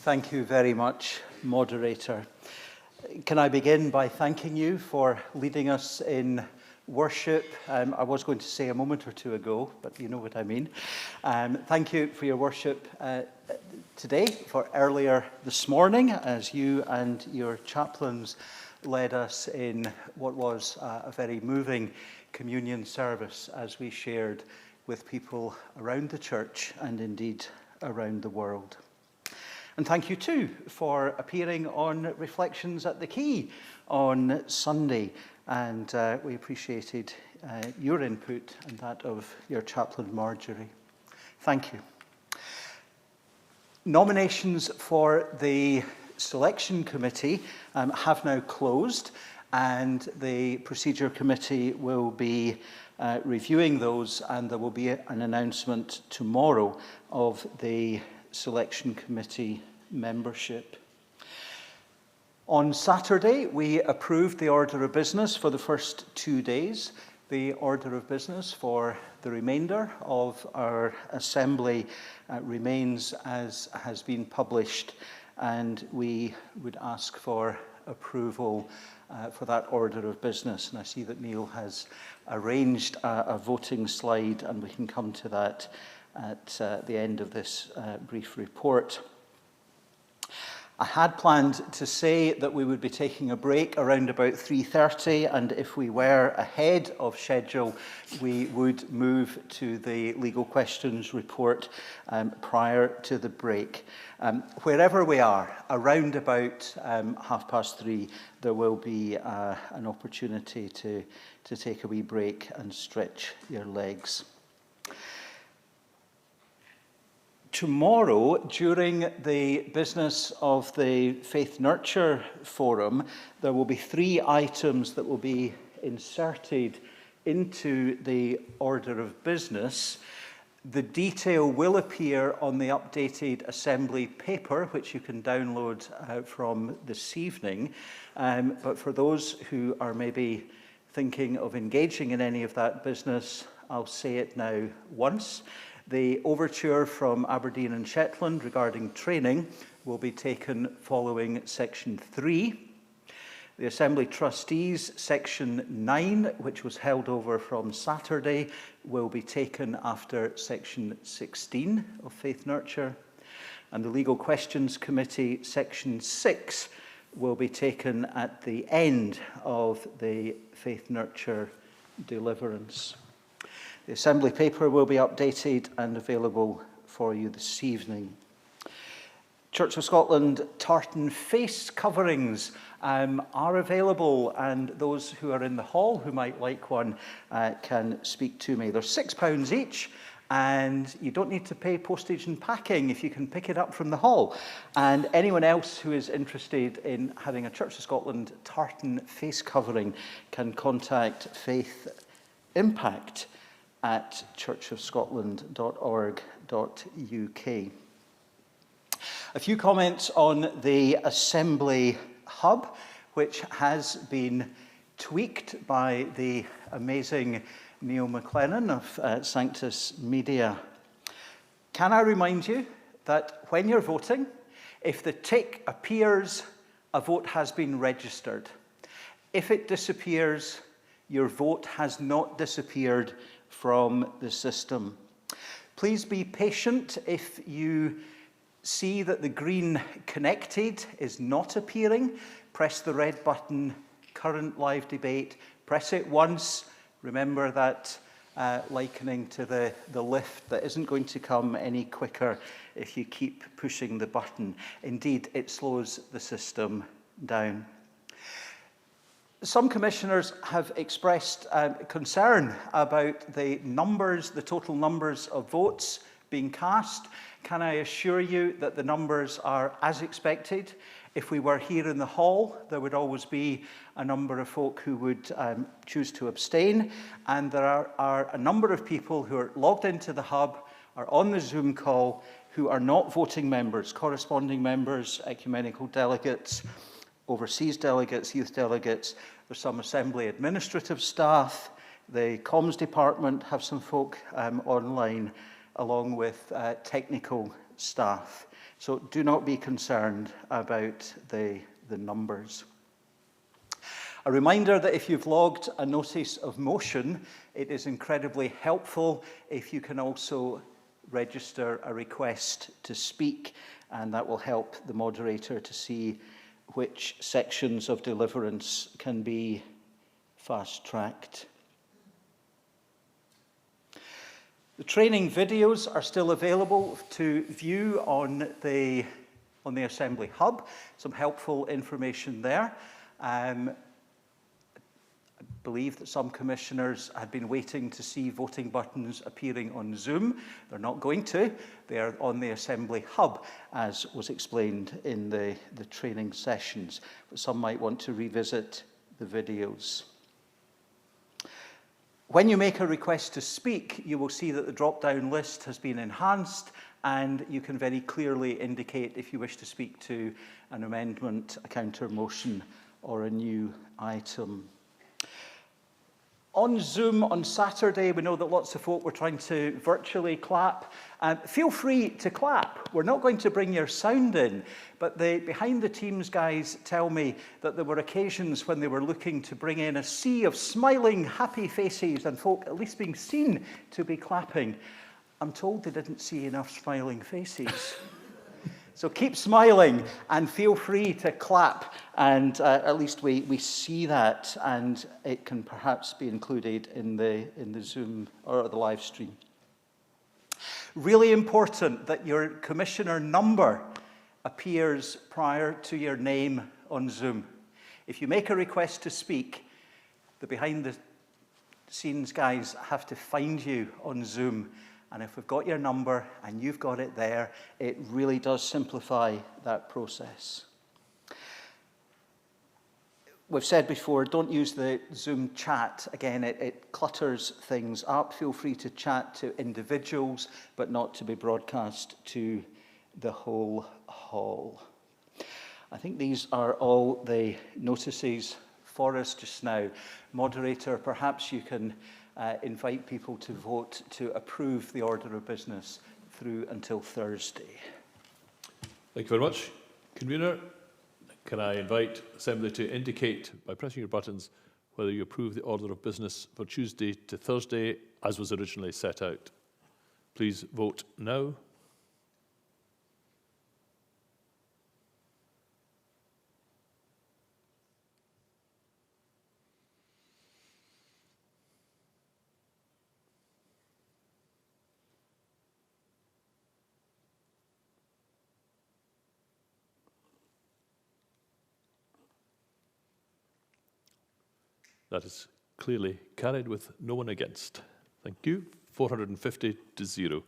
Thank you very much, moderator. Can I begin by thanking you for leading us in worship? I was going to say a moment or two ago, but you know what I mean. Thank you for your worship today, for earlier this morning, as you and your chaplains led us in what was a very moving communion service as we shared with people around the church and indeed around the world. And thank you too for appearing on Reflections at the Quay on Sunday. And we appreciated your input and that of your chaplain, Marjorie. Thank you. Nominations for the selection committee have now closed, and the procedure committee will be reviewing those, and there will be an announcement tomorrow of the selection committee membership. On Saturday, we approved the order of business for the first 2 days. The order of business for the remainder of our assembly remains as has been published, and we would ask for approval for that order of business. And I see that Neil has arranged a voting slide, and we can come to that at the end of this brief report. I had planned to say that we would be taking a break around about 3:30, and if we were ahead of schedule, we would move to the legal questions report prior to the break. Wherever we are, around about 3:30, there will be an opportunity to take a wee break and stretch your legs. Tomorrow, during the business of the Faith Nurture Forum, there will be 3 items that will be inserted into the order of business. The detail will appear on the updated Assembly paper, which you can download from this evening. But for those who are maybe thinking of engaging in any of that business, I'll say it now once. The overture from Aberdeen and Shetland regarding training will be taken following Section 3. The Assembly Trustees, Section 9, which was held over from Saturday, will be taken after Section 16 of Faith Nurture. And the Legal Questions Committee, Section 6, will be taken at the end of the Faith Nurture deliverance. The Assembly paper will be updated and available for you this evening. Church of Scotland tartan face coverings are available, and those who are in the hall who might like one can speak to me. They're £6 each, and you don't need to pay postage and packing if you can pick it up from the hall. And anyone else who is interested in having a Church of Scotland tartan face covering can contact Faith Impact at churchofscotland.org.uk. A few comments on the Assembly Hub, which has been tweaked by the amazing Neil McLennan of Sanctus Media. Can I remind you that when you're voting, if the tick appears, a vote has been registered. If it disappears, your vote has not disappeared from the system. Please be patient if you see that the green connected is not appearing. Press the red button, current live debate. Press it once. Remember that likening to the lift that isn't going to come any quicker if you keep pushing the button. Indeed, it slows the system down. Some commissioners have expressed concern about the total numbers of votes being cast. Can I assure you that the numbers are as expected? If we were here in the hall, there would always be a number of folk who would choose to abstain, and there are a number of people who are logged into the hub, are on the Zoom call, who are not voting members, corresponding members, ecumenical delegates, overseas delegates, youth delegates. There's some Assembly administrative staff. The comms department have some folk online, along with technical staff. So do not be concerned about the numbers. A reminder that if you've logged a notice of motion, it is incredibly helpful if you can also register a request to speak, and that will help the moderator to see which sections of deliverance can be fast-tracked. The training videos are still available to view on the Assembly Hub. Some helpful information there. I believe that some commissioners had been waiting to see voting buttons appearing on Zoom. They're not going to. They're on the Assembly Hub, as was explained in the training sessions. But some might want to revisit the videos. When you make a request to speak, you will see that the drop-down list has been enhanced, and you can very clearly indicate if you wish to speak to an amendment, a counter-motion, or a new item. On Zoom on Saturday, we know that lots of folk were trying to virtually clap. Feel free to clap. We're not going to bring your sound in, but the behind-the-teams guys tell me that there were occasions when they were looking to bring in a sea of smiling, happy faces and folk at least being seen to be clapping. I'm told they didn't see enough smiling faces. So keep smiling and feel free to clap, and at least we see that, and it can perhaps be included in the Zoom or the live stream. Really important that your commissioner number appears prior to your name on Zoom. If you make a request to speak, the behind-the-scenes guys have to find you on Zoom. And if we've got your number and you've got it there, it really does simplify that process. We've said before, don't use the Zoom chat. Again, it clutters things up. Feel free to chat to individuals, but not to be broadcast to the whole hall. I think these are all the notices for us just now. Moderator, perhaps you can invite people to vote to approve the order of business through until Thursday. Thank you very much. Convener, can I invite Assembly to indicate by pressing your buttons whether you approve the order of business for Tuesday to Thursday as was originally set out. Please vote now. That is clearly carried with no one against. Thank you. 450 to 0.